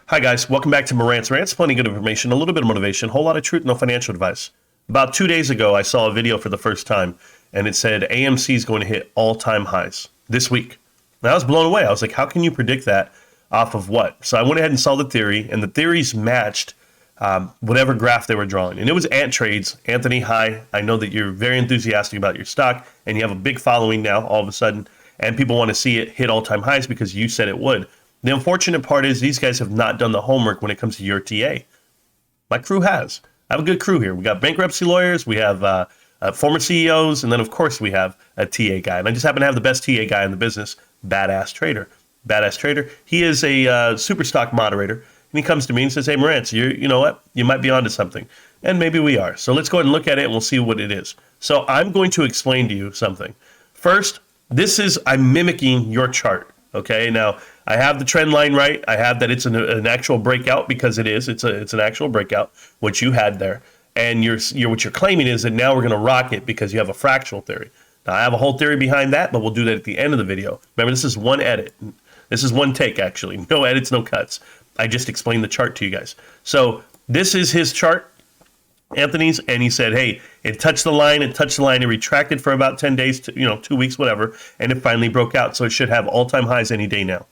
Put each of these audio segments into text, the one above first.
Hi guys, welcome back to Marantz. Rantz, plenty of good information, a little bit of motivation, a whole lot of truth, no financial advice. About 2 days ago, I saw a video for the first time, and it said AMC is going to hit all-time highs this week. And I was blown away. I was like, how can you predict that off of what? So I went ahead and saw the theory, and the theories matched whatever graph they were drawing. And it was Ant Trades. Anthony, hi. I know that you're very enthusiastic about your stock, and you have a big following now all of a sudden, and people want to see it hit all-time highs because you said it would. The unfortunate part is these guys have not done the homework when it comes to your TA. My crew has. I have a good crew here. We got bankruptcy lawyers, we have former CEOs, and then of course we have a TA guy. And I just happen to have the best TA guy in the business, Badass Trader. Badass Trader. He is a super stock moderator, and he comes to me and says, "Hey, Marantz, you know what? You might be onto something." And maybe we are. So let's go ahead and look at it, and we'll see what it is. So I'm going to explain to you something. First, I'm mimicking your chart. Okay, now I have the trend line right. I have that it's an actual breakout because it is. It's an actual breakout, which you had there. And what you're claiming is that now we're going to rock it because you have a fractional theory. Now I have a whole theory behind that, but we'll do that at the end of the video. Remember, this is one edit. This is one take, actually. No edits, no cuts. I just explained the chart to you guys. So this is his chart, Anthony's, and he said, hey, it touched the line, it retracted for about 10 days, 2 weeks, whatever, and it finally broke out. So it should have all-time highs any day now.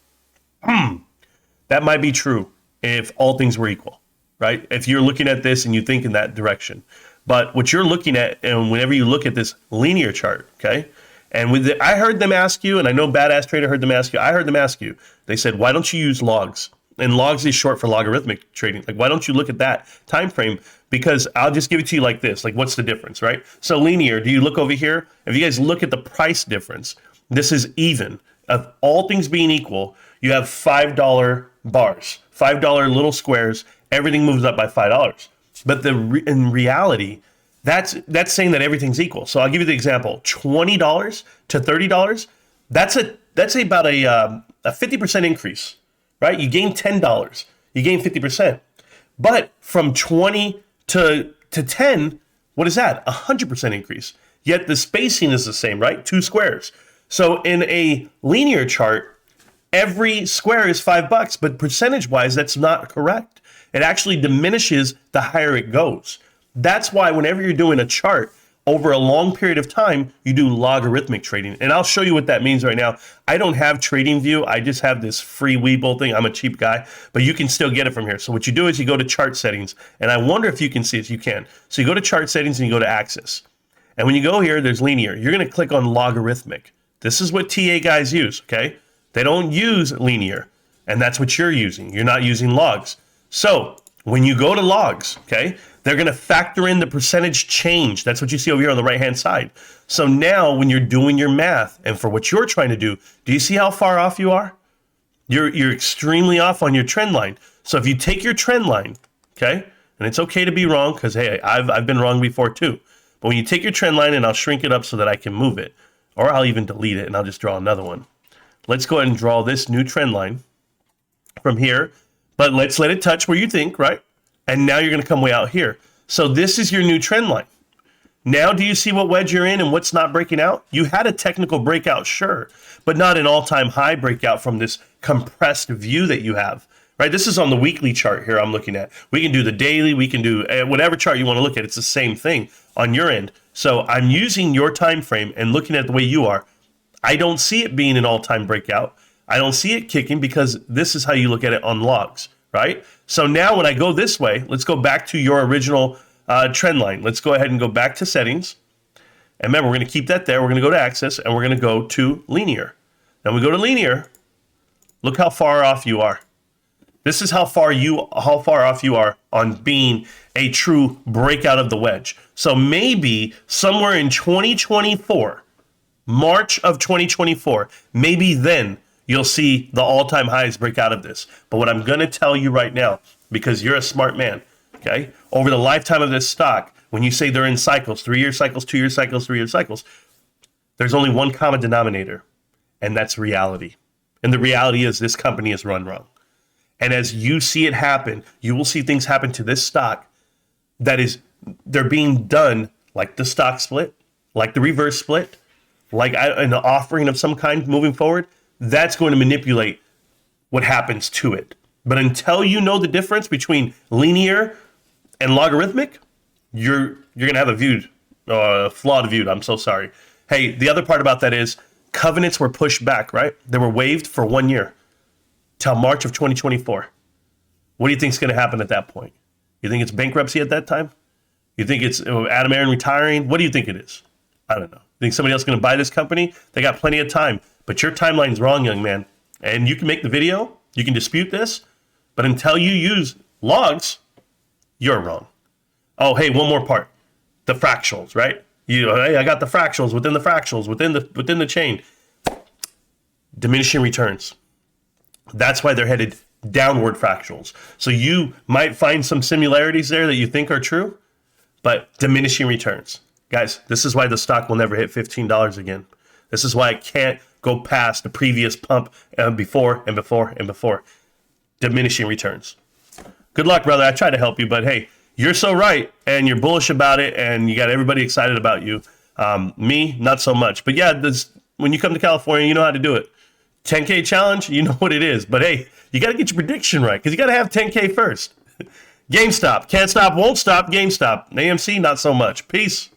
That might be true if all things were equal, right? If you're looking at this and you think in that direction. But what you're looking at, and whenever you look at this linear chart, okay, and I heard them ask you, and I know Badass Trader heard them ask you, I heard them ask you, they said, why don't you use logs? And logs is short for logarithmic trading. Like, why don't you look at that time frame? Because I'll just give it to you like this. Like, what's the difference, right? So linear, do you look over here? If you guys look at the price difference, this is even. Of all things being equal, you have $5 bars, $5 little squares. Everything moves up by $5. But in reality, that's saying that everything's equal. So I'll give you the example: $20 to $30. That's about a 50% increase. Right? You gain $10, you gain 50%. But from 20 to 10, what is that? 100% increase. Yet the spacing is the same, right? 2 squares. So in a linear chart, every square is $5, but percentage-wise, that's not correct. It actually diminishes the higher it goes. That's why whenever you're doing a chart over a long period of time, you do logarithmic trading. And I'll show you what that means right now. I don't have TradingView. I just have this free Webull thing. I'm a cheap guy, but you can still get it from here. So what you do is you go to chart settings, and I wonder if you can see it. You can. So you go to chart settings and you go to axis. And when you go here, there's linear. You're going to click on logarithmic. This is what TA guys use, okay? They don't use linear, and that's what you're using. You're not using logs. So when you go to logs, okay, they're going to factor in the percentage change. That's what you see over here on the right-hand side. So now when you're doing your math, and for what you're trying to do you see how far off you are? You're extremely off on your trend line. So if you take your trend line, okay, and it's okay to be wrong because, hey, I've been wrong before too. But when you take your trend line, and I'll shrink it up so that I can move it, or I'll even delete it and I'll just draw another one. Let's go ahead and draw this new trend line from here, but let's let it touch where you think, right? And now you're going to come way out here. So this is your new trend line. Now do you see what wedge you're in and what's not breaking out? You had a technical breakout, sure, but not an all-time high breakout from this compressed view that you have, right? This is on the weekly chart here I'm looking at. We can do the daily, we can do whatever chart you want to look at. It's the same thing on your end. So I'm using your time frame and looking at the way you are. I don't see it being an all-time breakout. I don't see it kicking because this is how you look at it on logs, right? So now when I go this way, let's go back to your original trend line. Let's go ahead and go back to settings. And remember, we're going to keep that there. We're going to go to axis and we're going to go to linear. Now we go to linear. Look how far off you are. This is how far off you are on being a true breakout of the wedge. So maybe somewhere in 2024, March of 2024, maybe then you'll see the all-time highs break out of this. But what I'm going to tell you right now, because you're a smart man, okay, over the lifetime of this stock, when you say they're in cycles, 3-year cycles, 2-year cycles, 3-year cycles, there's only one common denominator, and that's reality. And the reality is this company is run wrong. And as you see it happen, you will see things happen to this stock that is, they're being done like the stock split, like the reverse split, like an offering of some kind moving forward. That's going to manipulate what happens to it. But until you know the difference between linear and logarithmic, you're gonna have a flawed view. I'm so sorry. Hey, the other part about that is covenants were pushed back, right? They were waived for 1 year till March of 2024. What do you think is going to happen at that point? You think it's bankruptcy at that time? You think it's Adam Aaron retiring? What do you think it is? I don't know. You think somebody else is going to buy this company? They got plenty of time. But your timeline's wrong, young man. And you can make the video. You can dispute this. But until you use logs, you're wrong. Oh, hey, one more part. The fractionals, right? Hey, I got the fractionals within the fractionals, within the chain. Diminishing returns. That's why they're headed downward fractionals. So you might find some similarities there that you think are true, but diminishing returns. Guys, this is why the stock will never hit $15 again. This is why it can't go past the previous pump before and before and before. Diminishing returns. Good luck, brother. I tried to help you, but hey, you're so right, and you're bullish about it, and you got everybody excited about you. Me, not so much. But yeah, when you come to California, you know how to do it. 10K challenge, you know what it is. But hey, you got to get your prediction right because you got to have 10K first. GameStop, can't stop, won't stop. GameStop, AMC, not so much. Peace.